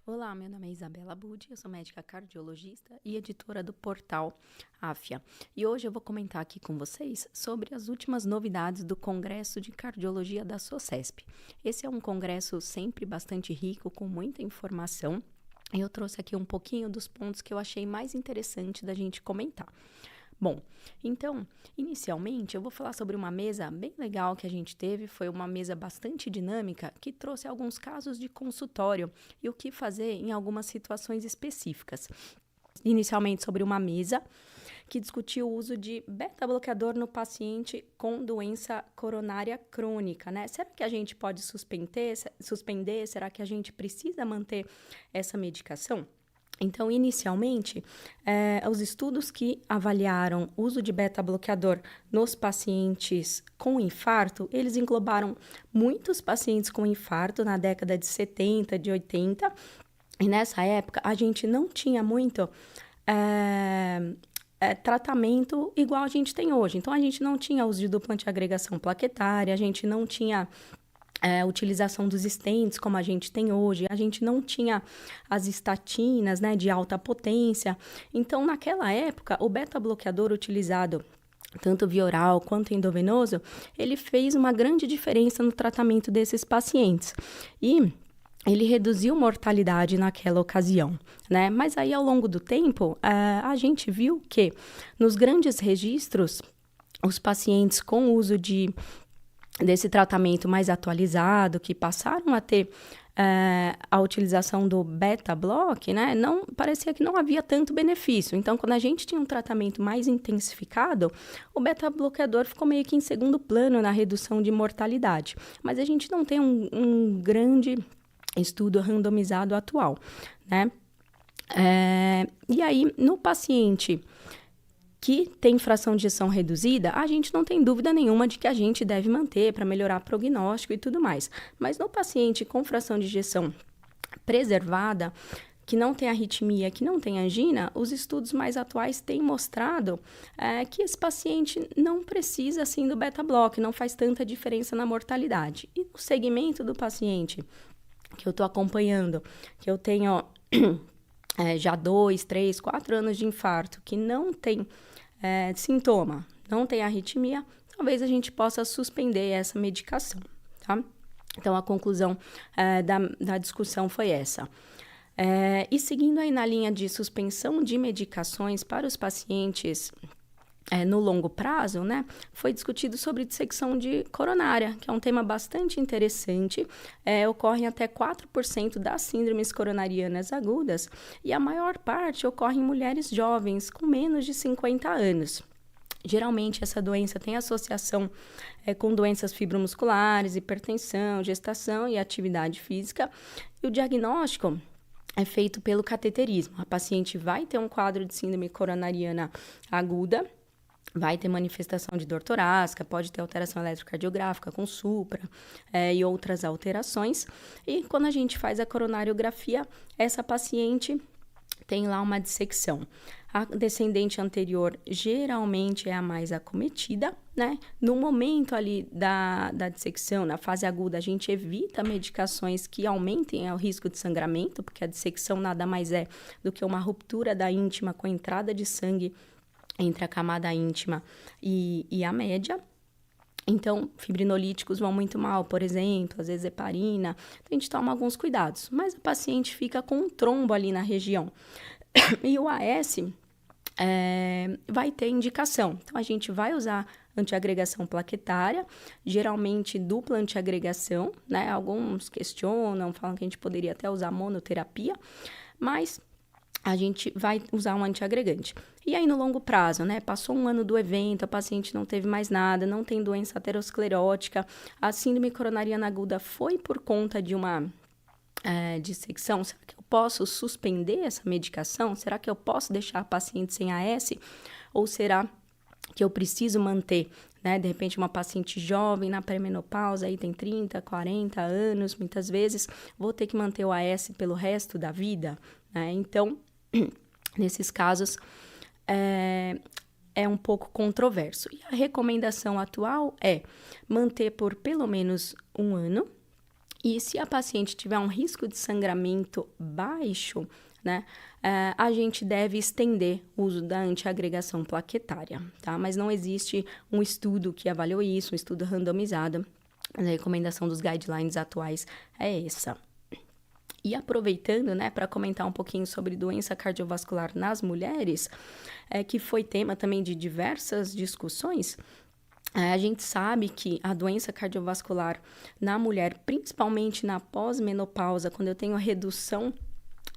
Olá, meu nome é Isabela Budi, eu sou médica cardiologista e editora do portal Afia. E hoje eu vou comentar aqui com vocês sobre as últimas novidades do Congresso de Cardiologia da SOCESP. Esse é um congresso sempre bastante rico, com muita informação. E eu trouxe aqui um pouquinho dos pontos que eu achei mais interessante da gente comentar. Bom, então, inicialmente eu vou falar sobre uma mesa bem legal que a gente teve, foi uma mesa bastante dinâmica que trouxe alguns casos de consultório e o que fazer em algumas situações específicas. Inicialmente sobre uma mesa que discutiu o uso de beta-bloqueador no paciente com doença coronária crônica, né? Será que a gente pode suspender? Será que a gente precisa manter essa medicação? Então, inicialmente, os estudos que avaliaram o uso de beta-bloqueador nos pacientes com infarto, eles englobaram muitos pacientes com infarto na década de 70, de 80, e nessa época a gente não tinha muito tratamento igual a gente tem hoje. Então, a gente não tinha uso de dupla antiagregação plaquetária, a gente não tinha utilização dos stents, como a gente tem hoje. A gente não tinha as estatinas, né, de alta potência. Então, naquela época, o beta-bloqueador utilizado tanto via oral quanto endovenoso, ele fez uma grande diferença no tratamento desses pacientes. E ele reduziu mortalidade naquela ocasião, né? Mas aí, ao longo do tempo, a gente viu que nos grandes registros, os pacientes com uso desse tratamento mais atualizado, que passaram a ter a utilização do beta-block, né, não, parecia que não havia tanto benefício. Então, quando a gente tinha um tratamento mais intensificado, o beta-bloqueador ficou meio que em segundo plano na redução de mortalidade. Mas a gente não tem um grande estudo randomizado atual, né? E aí, no paciente que tem fração de ejeção reduzida, a gente não tem dúvida nenhuma de que a gente deve manter para melhorar prognóstico e tudo mais. Mas no paciente com fração de ejeção preservada, que não tem arritmia, que não tem angina, os estudos mais atuais têm mostrado que esse paciente não precisa, assim, do beta-block, não faz tanta diferença na mortalidade. E no segmento do paciente que eu estou acompanhando, que eu tenho já 2, 3, 4 anos de infarto, que não tem sintoma, não tem arritmia, talvez a gente possa suspender essa medicação, tá? Então, a conclusão da discussão foi essa. E seguindo aí na linha de suspensão de medicações para os pacientes no longo prazo, né, foi discutido sobre dissecção de coronária, que é um tema bastante interessante. Ocorrem até 4% das síndromes coronarianas agudas e a maior parte ocorre em mulheres jovens com menos de 50 anos. Geralmente, essa doença tem associação com doenças fibromusculares, hipertensão, gestação e atividade física. E o diagnóstico é feito pelo cateterismo. A paciente vai ter um quadro de síndrome coronariana aguda, vai ter manifestação de dor torácica, pode ter alteração eletrocardiográfica com supra e outras alterações. E quando a gente faz a coronariografia, essa paciente tem lá uma dissecção. A descendente anterior geralmente é a mais acometida, né? No momento ali da dissecção, na fase aguda, a gente evita medicações que aumentem o risco de sangramento, porque a dissecção nada mais é do que uma ruptura da íntima com entrada de sangue entre a camada íntima e a média. Então, fibrinolíticos vão muito mal, por exemplo, às vezes heparina. Então, a gente toma alguns cuidados. Mas a paciente fica com um trombo ali na região. E o AS vai ter indicação. Então, a gente vai usar antiagregação plaquetária, geralmente dupla antiagregação, né? Alguns questionam, falam que a gente poderia até usar monoterapia, mas a gente vai usar um antiagregante. E aí, no longo prazo, né? Passou um ano do evento, a paciente não teve mais nada, não tem doença aterosclerótica, a síndrome coronariana aguda foi por conta de uma dissecção. Será que eu posso suspender essa medicação? Será que eu posso deixar a paciente sem AS? Ou será que eu preciso manter, né? De repente, uma paciente jovem na pré-menopausa, aí tem 30, 40 anos, muitas vezes, vou ter que manter o AS pelo resto da vida, né? Então, nesses casos, é um pouco controverso. E a recomendação atual é manter por pelo menos um ano E se a paciente tiver um risco de sangramento baixo, né, a gente deve estender o uso da antiagregação plaquetária, tá? Mas não existe um estudo que avaliou isso, um estudo randomizado. A recomendação dos guidelines atuais é essa. E aproveitando, né, para comentar um pouquinho sobre doença cardiovascular nas mulheres, que foi tema também de diversas discussões, a gente sabe que a doença cardiovascular na mulher, principalmente na pós-menopausa, quando eu tenho a redução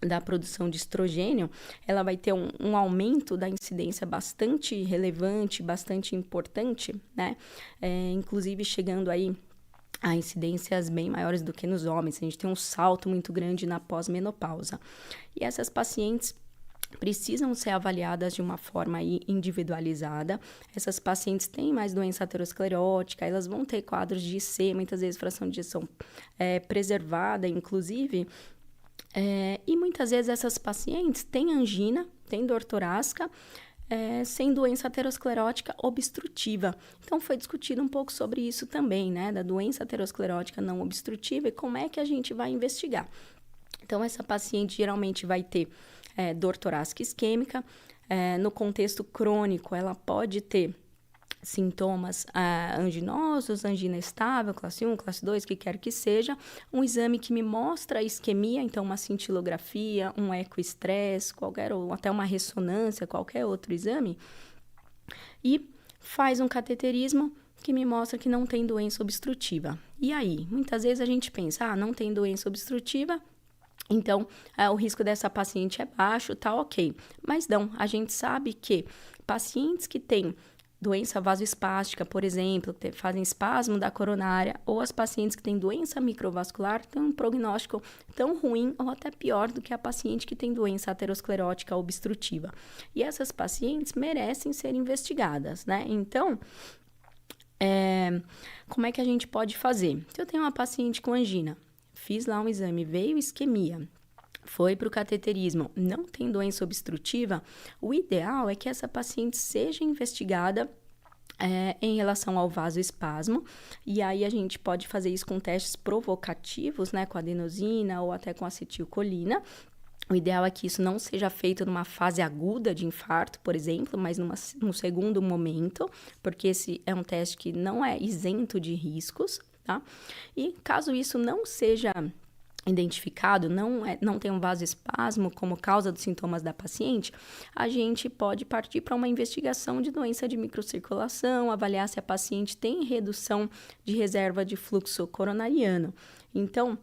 da produção de estrogênio, ela vai ter um aumento da incidência bastante relevante, bastante importante, né? Inclusive chegando aí a incidências bem maiores do que nos homens. A gente tem um salto muito grande na pós-menopausa. E essas pacientes precisam ser avaliadas de uma forma aí individualizada. Essas pacientes têm mais doença aterosclerótica, elas vão ter quadros de IC, muitas vezes fração de ejeção preservada, inclusive. E muitas vezes essas pacientes têm angina, têm dor torácica, sem doença aterosclerótica obstrutiva. Então, foi discutido um pouco sobre isso também, né? Da doença aterosclerótica não obstrutiva e como é que a gente vai investigar. Então, essa paciente geralmente vai ter dor torácica isquêmica. No contexto crônico, ela pode ter sintomas anginosos, angina estável, classe 1, classe 2, que quer que seja, um exame que me mostra a isquemia, então uma cintilografia, um ecoestresse, ou até uma ressonância, qualquer outro exame, e faz um cateterismo que me mostra que não tem doença obstrutiva. E aí, muitas vezes a gente pensa, não tem doença obstrutiva, então o risco dessa paciente é baixo, tá ok. Mas não, a gente sabe que pacientes que têm doença vasoespástica, por exemplo, que fazem espasmo da coronária, ou as pacientes que têm doença microvascular, têm um prognóstico tão ruim ou até pior do que a paciente que tem doença aterosclerótica obstrutiva. E essas pacientes merecem ser investigadas, né? Então, como é que a gente pode fazer? Se eu tenho uma paciente com angina, fiz lá um exame, veio isquemia, foi para o cateterismo, não tem doença obstrutiva, o ideal é que essa paciente seja investigada em relação ao vasoespasmo, e aí a gente pode fazer isso com testes provocativos, né, com adenosina ou até com acetilcolina. O ideal é que isso não seja feito numa fase aguda de infarto, por exemplo, mas num segundo momento, porque esse é um teste que não é isento de riscos, tá? E caso isso não seja identificado, não tem um vasoespasmo como causa dos sintomas da paciente, a gente pode partir para uma investigação de doença de microcirculação, avaliar se a paciente tem redução de reserva de fluxo coronariano. Então,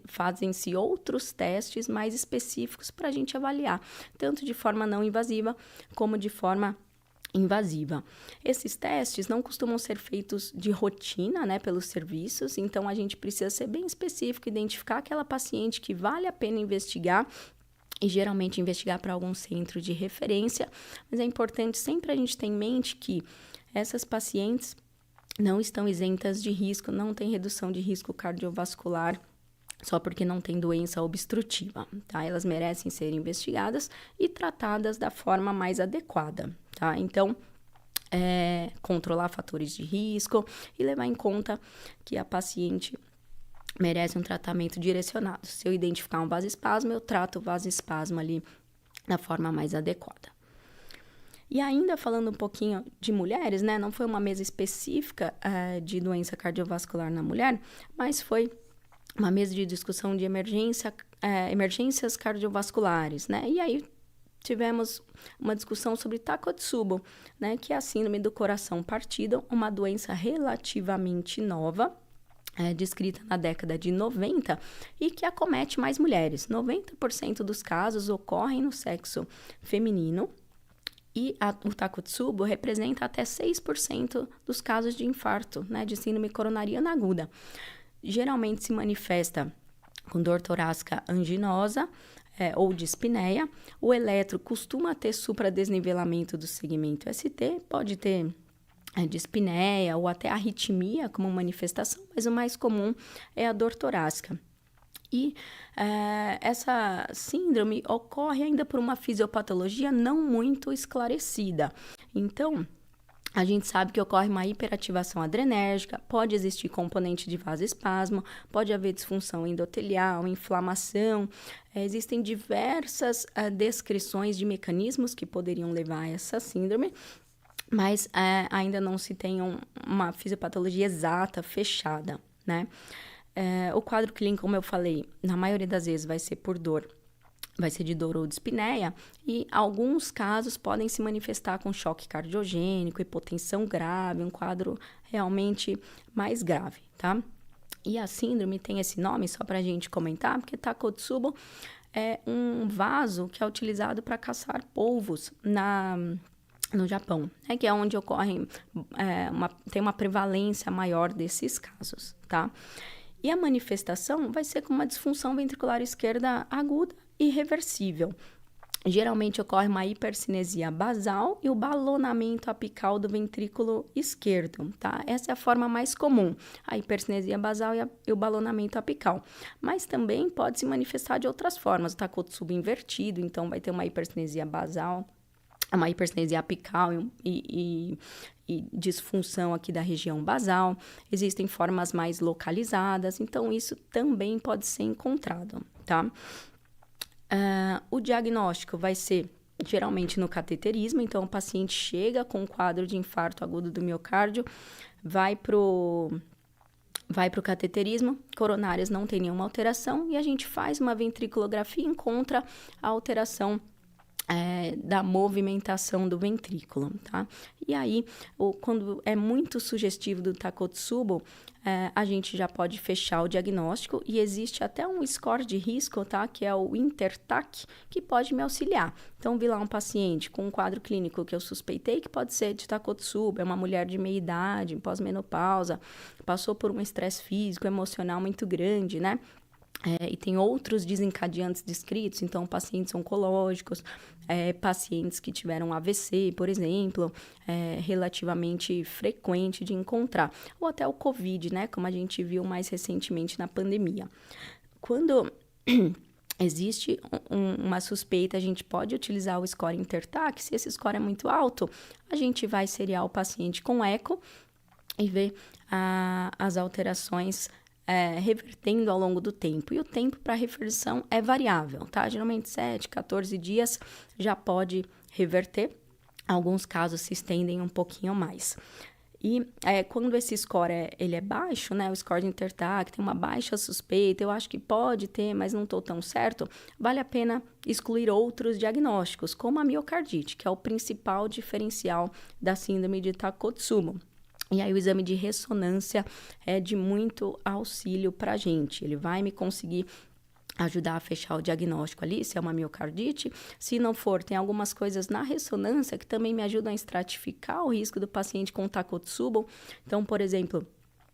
fazem-se outros testes mais específicos para a gente avaliar, tanto de forma não invasiva como de forma invasiva. Esses testes não costumam ser feitos de rotina, né, pelos serviços, então a gente precisa ser bem específico, identificar aquela paciente que vale a pena investigar e geralmente investigar para algum centro de referência, mas é importante sempre a gente ter em mente que essas pacientes não estão isentas de risco, não tem redução de risco cardiovascular só porque não tem doença obstrutiva, tá? Elas merecem ser investigadas e tratadas da forma mais adequada, tá? Então, controlar fatores de risco e levar em conta que a paciente merece um tratamento direcionado. Se eu identificar um vasoespasmo, eu trato o vasoespasmo ali da forma mais adequada. E ainda falando um pouquinho de mulheres, né? Não foi uma mesa específica de doença cardiovascular na mulher, mas foi uma mesa de discussão de emergências cardiovasculares, né? E aí tivemos uma discussão sobre Takotsubo, né? Que é a síndrome do coração partido, uma doença relativamente nova, descrita na década de 90 e que acomete mais mulheres. 90% dos casos ocorrem no sexo feminino. E o Takotsubo representa até 6% dos casos de infarto, né, de síndrome coronariana aguda. Geralmente se manifesta com dor torácica anginosa ou dispneia. O eletro costuma ter supradesnivelamento do segmento ST, pode ter dispneia ou até arritmia como manifestação, mas o mais comum é a dor torácica. E essa síndrome ocorre ainda por uma fisiopatologia não muito esclarecida. Então, A gente sabe que ocorre uma hiperativação adrenérgica, pode existir componente de vasoespasmo, pode haver disfunção endotelial, inflamação. Existem diversas descrições de mecanismos que poderiam levar a essa síndrome, mas ainda não se tem uma fisiopatologia exata, fechada, né? O quadro clínico, como eu falei, na maioria das vezes vai ser por dor. Vai ser de dor ou de espinéia, e alguns casos podem se manifestar com choque cardiogênico, hipotensão grave, um quadro realmente mais grave, tá? E a síndrome tem esse nome, só para a gente comentar, porque Takotsubo é um vaso que é utilizado para caçar polvos no Japão, né? Que é onde ocorrem, tem uma prevalência maior desses casos, tá? E a manifestação vai ser com uma disfunção ventricular esquerda aguda e reversível. Geralmente ocorre uma hipercinesia basal e o balonamento apical do ventrículo esquerdo, tá? Essa é a forma mais comum, a hipercinesia basal e o balonamento apical. Mas também pode se manifestar de outras formas, o Takotsubo invertido, então vai ter uma hipercinesia basal, uma hipercinesia apical e disfunção aqui da região basal. Existem formas mais localizadas, então isso também pode ser encontrado, tá? O diagnóstico vai ser geralmente no cateterismo, então o paciente chega com um quadro de infarto agudo do miocárdio, vai pro cateterismo, coronárias não tem nenhuma alteração, e a gente faz uma ventriculografia e encontra a alteração da movimentação do ventrículo, tá? E aí, quando é muito sugestivo do Takotsubo, a gente já pode fechar o diagnóstico, e existe até um score de risco, tá? Que é o INTERTAC, que pode me auxiliar. Então, vi lá um paciente com um quadro clínico que eu suspeitei que pode ser de Takotsubo, é uma mulher de meia idade, pós-menopausa, passou por um estresse físico, emocional muito grande, né? E tem outros desencadeantes descritos, então pacientes oncológicos, pacientes que tiveram AVC, por exemplo, relativamente frequente de encontrar. Ou até o COVID, né, como a gente viu mais recentemente na pandemia. Quando existe uma suspeita, a gente pode utilizar o score INTERTAC. Se esse score é muito alto, a gente vai seriar o paciente com eco e ver as alterações revertendo ao longo do tempo. E o tempo para reversão é variável, tá? Geralmente 7, 14 dias já pode reverter. Alguns casos se estendem um pouquinho mais. E quando esse score ele é baixo, né? O score de INTERTAC tem uma baixa suspeita, eu acho que pode ter, mas não estou tão certo, vale a pena excluir outros diagnósticos, como a miocardite, que é o principal diferencial da síndrome de Takotsubo. E aí o exame de ressonância é de muito auxílio para a gente. Ele vai me conseguir ajudar a fechar o diagnóstico ali, se é uma miocardite. Se não for, tem algumas coisas na ressonância que também me ajudam a estratificar o risco do paciente com Takotsubo. Então, por exemplo,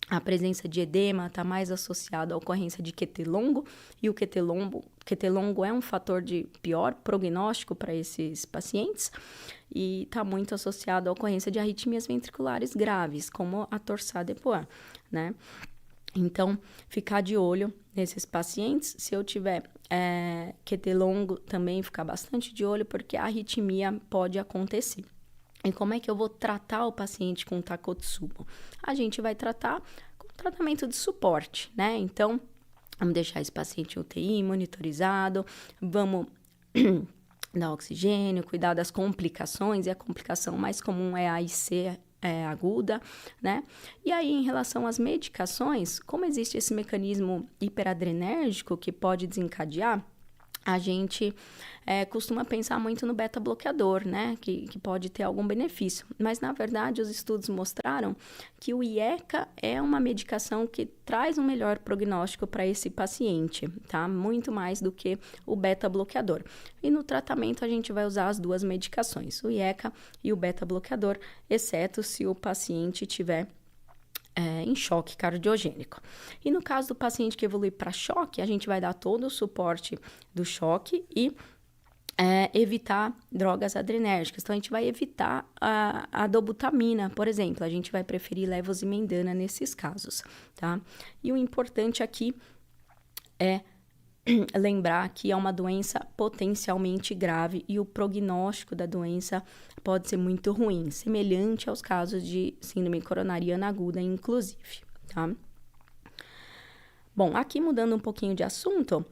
a presença de edema está mais associada à ocorrência de QT longo, e o QT longo é um fator de pior prognóstico para esses pacientes, e está muito associado à ocorrência de arritmias ventriculares graves, como a torsade de Poix, né? Então, ficar de olho nesses pacientes. Se eu tiver QT longo, também ficar bastante de olho, porque a arritmia pode acontecer. E como é que eu vou tratar o paciente com Takotsubo? A gente vai tratar com tratamento de suporte, né? Então, vamos deixar esse paciente em UTI, monitorizado, vamos dar oxigênio, cuidar das complicações, e a complicação mais comum é a AIC aguda, né? E aí, em relação às medicações, como existe esse mecanismo hiperadrenérgico que pode desencadear, a gente costuma pensar muito no beta-bloqueador, né? Que pode ter algum benefício. Mas, na verdade, os estudos mostraram que o IECA é uma medicação que traz um melhor prognóstico para esse paciente, tá? Muito mais do que o beta-bloqueador. E no tratamento, a gente vai usar as duas medicações, o IECA e o beta-bloqueador, exceto se o paciente tiver em choque cardiogênico. E no caso do paciente que evolui para choque, a gente vai dar todo o suporte do choque e evitar drogas adrenérgicas. Então, a gente vai evitar a dobutamina, por exemplo. A gente vai preferir levosimendan nesses casos, tá? E o importante aqui é lembrar que é uma doença potencialmente grave e o prognóstico da doença pode ser muito ruim, semelhante aos casos de síndrome coronariana aguda, inclusive, tá? Bom, aqui mudando um pouquinho de assunto,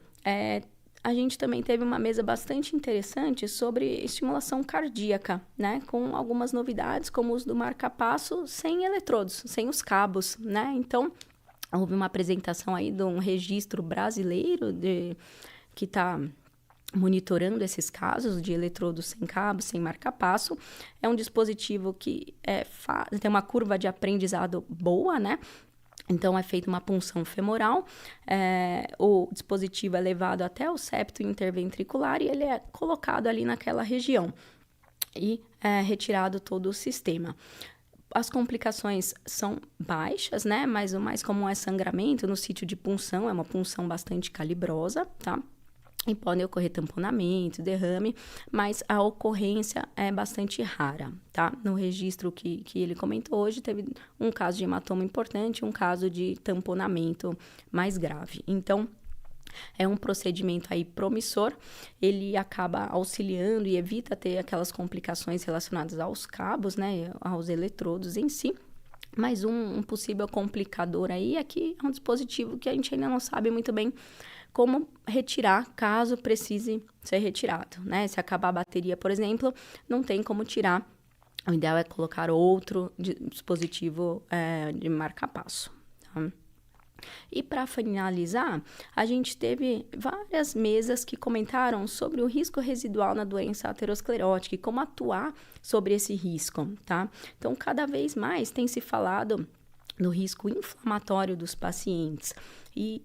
a gente também teve uma mesa bastante interessante sobre estimulação cardíaca, né? Com algumas novidades, como o uso do marca-passo sem eletrodos, sem os cabos, né? Então, houve uma apresentação aí de um registro brasileiro que está monitorando esses casos de eletrodos sem cabo, sem marca-passo. É um dispositivo que tem uma curva de aprendizado boa, né? Então, é feita uma punção femoral, o dispositivo é levado até o septo interventricular e ele é colocado ali naquela região e é retirado todo o sistema. As complicações são baixas, né? Mas o mais comum é sangramento no sítio de punção, é uma punção bastante calibrosa, tá? E podem ocorrer tamponamento, derrame, mas a ocorrência é bastante rara, tá? No registro que ele comentou hoje, teve um caso de hematoma importante e um caso de tamponamento mais grave. Então, é um procedimento aí promissor, ele acaba auxiliando e evita ter aquelas complicações relacionadas aos cabos, né, aos eletrodos em si. Mas um possível complicador aí é que é um dispositivo que a gente ainda não sabe muito bem como retirar, caso precise ser retirado, né? Se acabar a bateria, por exemplo, não tem como tirar. O ideal é colocar outro dispositivo de marca-passo, tá? E para finalizar, a gente teve várias mesas que comentaram sobre o risco residual na doença aterosclerótica e como atuar sobre esse risco, tá? Então, cada vez mais tem se falado no risco inflamatório dos pacientes. E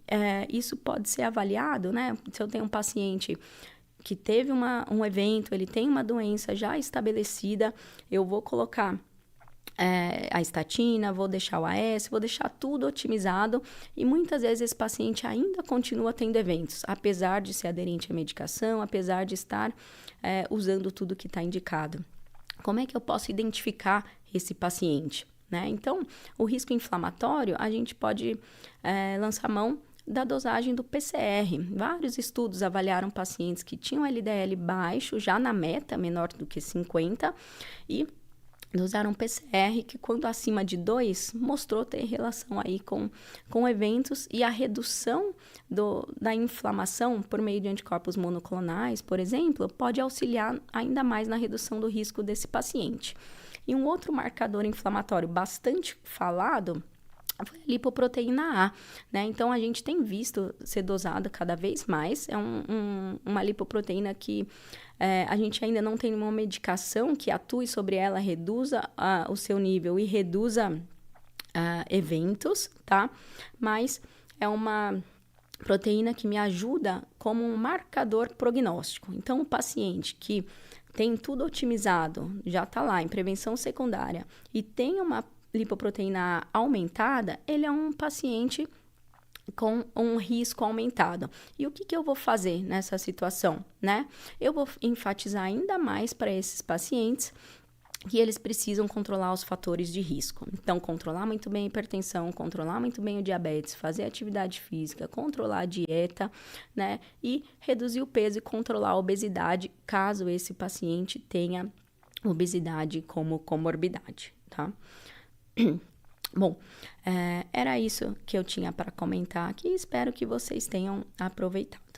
isso pode ser avaliado, né? Se eu tenho um paciente que teve um evento, ele tem uma doença já estabelecida, eu vou colocar a estatina, vou deixar o AS, vou deixar tudo otimizado e muitas vezes esse paciente ainda continua tendo eventos, apesar de ser aderente à medicação, apesar de estar usando tudo que está indicado. Como é que eu posso identificar esse paciente? Né? Então, o risco inflamatório, a gente pode lançar mão da dosagem do PCR. Vários estudos avaliaram pacientes que tinham LDL baixo, já na meta, menor do que 50, e dosaram PCR que, quando acima de 2, mostrou ter relação aí com eventos e a redução da inflamação por meio de anticorpos monoclonais, por exemplo, pode auxiliar ainda mais na redução do risco desse paciente. E um outro marcador inflamatório bastante falado foi a lipoproteína A, né? Então, a gente tem visto ser dosada cada vez mais. É uma lipoproteína que a gente ainda não tem nenhuma medicação que atue sobre ela, reduza o seu nível e reduza eventos, tá? Mas é uma proteína que me ajuda como um marcador prognóstico. Então, o paciente que tem tudo otimizado, já está lá em prevenção secundária e tem uma lipoproteína aumentada, ele é um paciente com um risco aumentado. E o que eu vou fazer nessa situação, né? Eu vou enfatizar ainda mais para esses pacientes que eles precisam controlar os fatores de risco. Então, controlar muito bem a hipertensão, controlar muito bem o diabetes, fazer atividade física, controlar a dieta, né? E reduzir o peso e controlar a obesidade, caso esse paciente tenha obesidade como comorbidade, tá? Bom, era isso que eu tinha para comentar aqui. Espero que vocês tenham aproveitado.